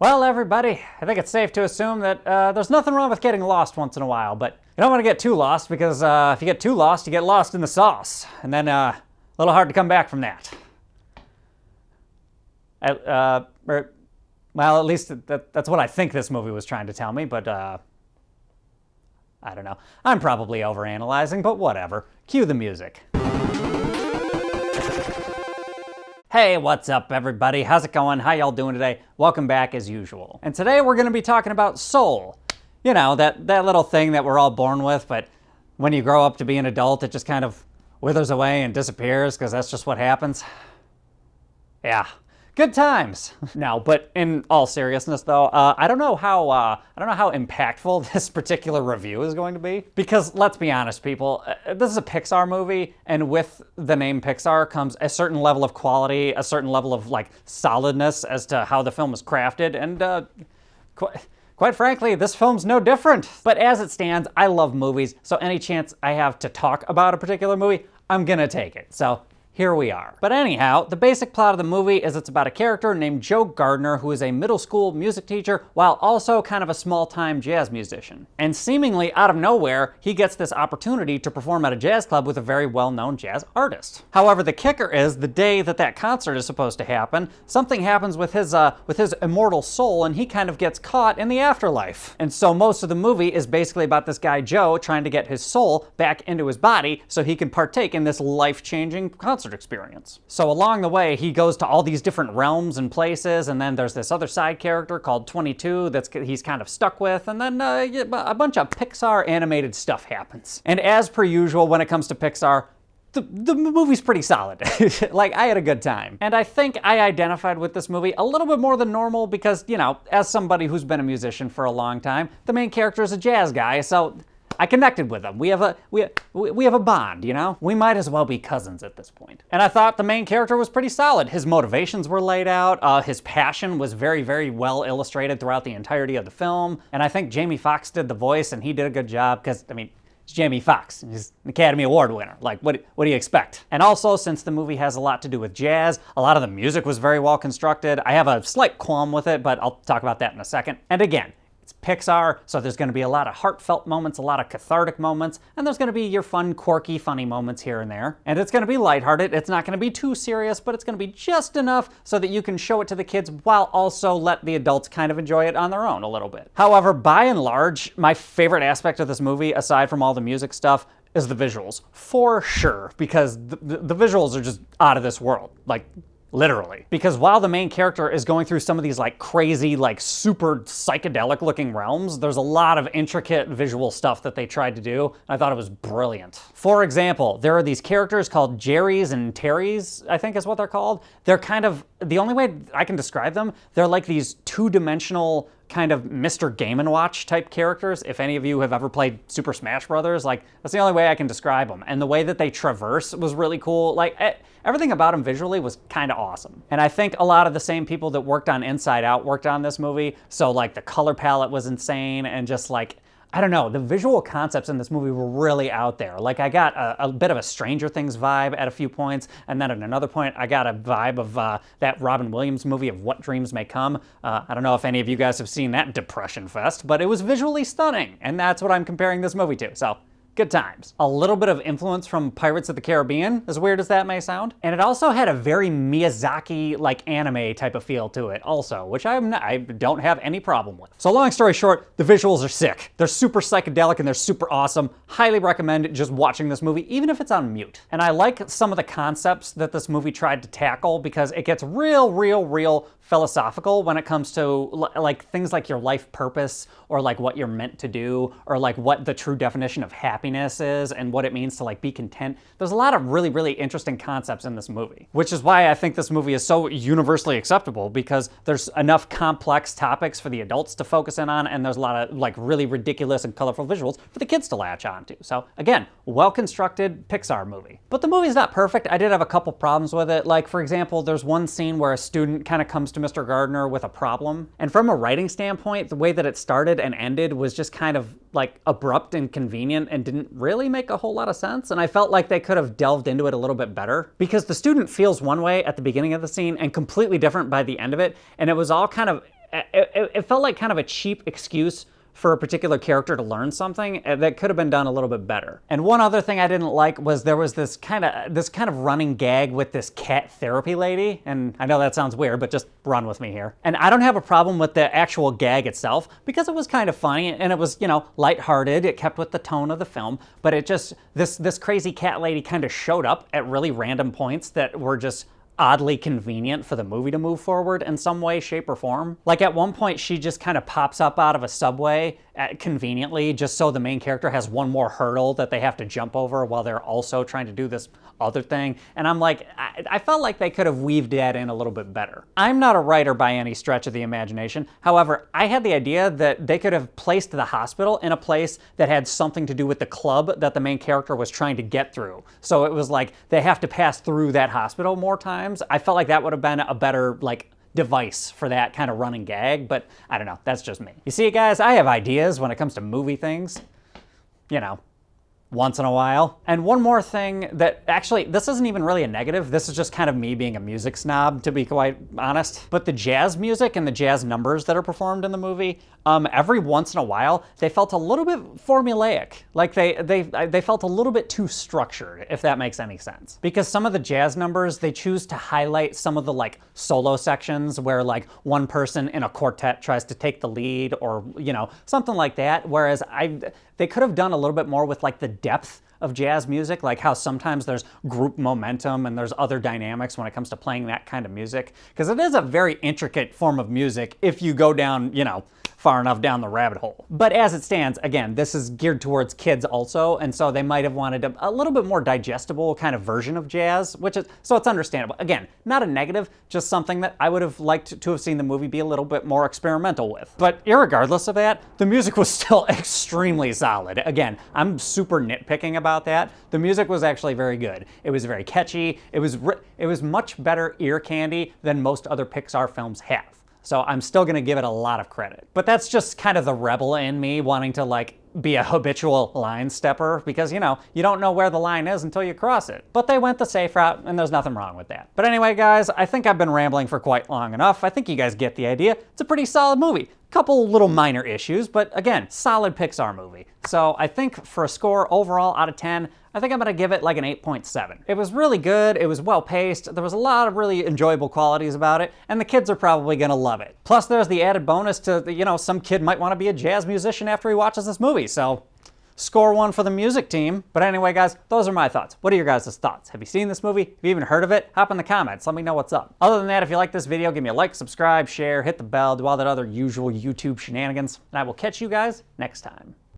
Well, everybody, I think it's safe to assume that there's nothing wrong with getting lost once in a while, but you don't want to get too lost because if you get too lost, you get lost in the sauce, and then a little hard to come back from that. Well, at least that's what I think this movie was trying to tell me, but I don't know. I'm probably overanalyzing, but whatever. Cue the music. Hey, what's up, everybody? How's it going? How y'all doing today? Welcome back as usual. And today we're going to be talking about soul. You know, that little thing that we're all born with, but when you grow up to be an adult, it just kind of withers away and disappears because that's just what happens. Yeah. Good times. No, but in all seriousness, though, I don't know how impactful this particular review is going to be. Because let's be honest, people, this is a Pixar movie, and with the name Pixar comes a certain level of quality, a certain level of solidness as to how the film is crafted, and quite frankly, this film's no different. But as it stands, I love movies, so any chance I have to talk about a particular movie, I'm gonna take it. So here we are. But anyhow, the basic plot of the movie is it's about a character named Joe Gardner who is a middle school music teacher while also kind of a small-time jazz musician. And seemingly out of nowhere, he gets this opportunity to perform at a jazz club with a very well-known jazz artist. However, the kicker is the day that concert is supposed to happen, something happens with his immortal soul and he kind of gets caught in the afterlife. And so most of the movie is basically about this guy Joe trying to get his soul back into his body so he can partake in this life-changing concert experience. So along the way, he goes to all these different realms and places, and then there's this other side character called 22 he's kind of stuck with, and then a bunch of Pixar animated stuff happens. And as per usual, when it comes to Pixar, the movie's pretty solid. I had a good time. And I think I identified with this movie a little bit more than normal because, you know, as somebody who's been a musician for a long time, the main character is a jazz guy, so I connected with him. We have a bond, you know? We might as well be cousins at this point. And I thought the main character was pretty solid. His motivations were laid out. His passion was very, very well illustrated throughout the entirety of the film. And I think Jamie Foxx did the voice, and he did a good job because, I mean, it's Jamie Foxx. He's an Academy Award winner. What do you expect? And also, since the movie has a lot to do with jazz, a lot of the music was very well constructed. I have a slight qualm with it, but I'll talk about that in a second. And again, it's Pixar, so there's going to be a lot of heartfelt moments, a lot of cathartic moments, and there's going to be your fun, quirky, funny moments here and there. And it's going to be lighthearted. It's not going to be too serious, but it's going to be just enough so that you can show it to the kids while also let the adults kind of enjoy it on their own a little bit. However, by and large, my favorite aspect of this movie, aside from all the music stuff, is the visuals. For sure, because the visuals are just out of this world. Literally. Because while the main character is going through some of these crazy, super psychedelic looking realms, there's a lot of intricate visual stuff that they tried to do. I thought it was brilliant. For example, there are these characters called Jerrys and Terrys, I think is what they're called. They're kind of, the only way I can describe them, they're like these two-dimensional kind of Mr. Game & Watch type characters. If any of you have ever played Super Smash Brothers, that's the only way I can describe them. And the way that they traverse was really cool. Everything about them visually was kind of awesome. And I think a lot of the same people that worked on Inside Out worked on this movie. So the color palette was insane, and just I don't know, the visual concepts in this movie were really out there. I got a bit of a Stranger Things vibe at a few points, and then at another point, I got a vibe of that Robin Williams movie of What Dreams May Come. I don't know if any of you guys have seen that depression fest, but it was visually stunning, and that's what I'm comparing this movie to, so good times. A little bit of influence from Pirates of the Caribbean, as weird as that may sound. And it also had a very Miyazaki, anime type of feel to it also, which I don't have any problem with. So long story short, the visuals are sick. They're super psychedelic and they're super awesome. Highly recommend just watching this movie, even if it's on mute. And I like some of the concepts that this movie tried to tackle because it gets real philosophical when it comes to things like your life purpose or what you're meant to do or what the true definition of happiness is and what it means to be content. There's a lot of really interesting concepts in this movie, which is why I think this movie is so universally acceptable because there's enough complex topics for the adults to focus in on, and there's a lot of really ridiculous and colorful visuals for the kids to latch onto. So again, well-constructed Pixar movie. But the movie's not perfect. I did have a couple problems with it. For example, there's one scene where a student kind of comes to Mr. Gardner with a problem. And from a writing standpoint, the way that it started and ended was just kind of abrupt and convenient and didn't really make a whole lot of sense. And I felt like they could have delved into it a little bit better because the student feels one way at the beginning of the scene and completely different by the end of it. And it was all kind of it felt like kind of a cheap excuse for a particular character to learn something that could have been done a little bit better. And one other thing I didn't like was there was this kind of running gag with this cat therapy lady, and I know that sounds weird, but just run with me here. And I don't have a problem with the actual gag itself because it was kind of funny and it was, you know, lighthearted. It kept with the tone of the film, but it just this crazy cat lady kind of showed up at really random points that were just oddly convenient for the movie to move forward in some way, shape, or form. Like at one point, she just kind of pops up out of a subway conveniently, just so the main character has one more hurdle that they have to jump over while they're also trying to do this other thing. And I'm like, I felt like they could have weaved that in a little bit better. I'm not a writer by any stretch of the imagination. However, I had the idea that they could have placed the hospital in a place that had something to do with the club that the main character was trying to get through. So it was like they have to pass through that hospital more times. I felt like that would have been a better, like, device for that kind of running gag, but I don't know, that's just me. You see, guys, I have ideas when it comes to movie things, you know, once in a while. And one more thing that actually, this isn't even really a negative, this is just kind of me being a music snob, to be quite honest, but the jazz music and the jazz numbers that are performed in the movie, every once in a while, they felt a little bit formulaic. Like they felt a little bit too structured, if that makes any sense. Because some of the jazz numbers, they choose to highlight some of the like solo sections where like one person in a quartet tries to take the lead or, you know, something like that. Whereas they could have done a little bit more with like the depth of jazz music, like how sometimes there's group momentum and there's other dynamics when it comes to playing that kind of music. Because it is a very intricate form of music if you go down, you know, far enough down the rabbit hole. But as it stands, again, this is geared towards kids also, and so they might have wanted a little bit more digestible kind of version of jazz, so it's understandable. Again, not a negative, just something that I would have liked to have seen the movie be a little bit more experimental with. But irregardless of that, the music was still extremely solid. Again, I'm super nitpicking about that. The music was actually very good. It was very catchy. It was much better ear candy than most other Pixar films have. So I'm still gonna give it a lot of credit. But that's just kind of the rebel in me wanting to like be a habitual line stepper because, you know, you don't know where the line is until you cross it. But they went the safe route and there's nothing wrong with that. But anyway, guys, I think I've been rambling for quite long enough. I think you guys get the idea. It's a pretty solid movie. Couple little minor issues, but again, solid Pixar movie. So I think for a score overall out of 10, I think I'm gonna give it like an 8.7. It was really good, it was well paced, there was a lot of really enjoyable qualities about it, and the kids are probably gonna love it. Plus there's the added bonus to, you know, some kid might wanna be a jazz musician after he watches this movie, so score 1 for the music team. But anyway, guys, those are my thoughts. What are your guys' thoughts? Have you seen this movie? Have you even heard of it? Hop in the comments, let me know what's up. Other than that, if you like this video, give me a like, subscribe, share, hit the bell, do all that other usual YouTube shenanigans, and I will catch you guys next time.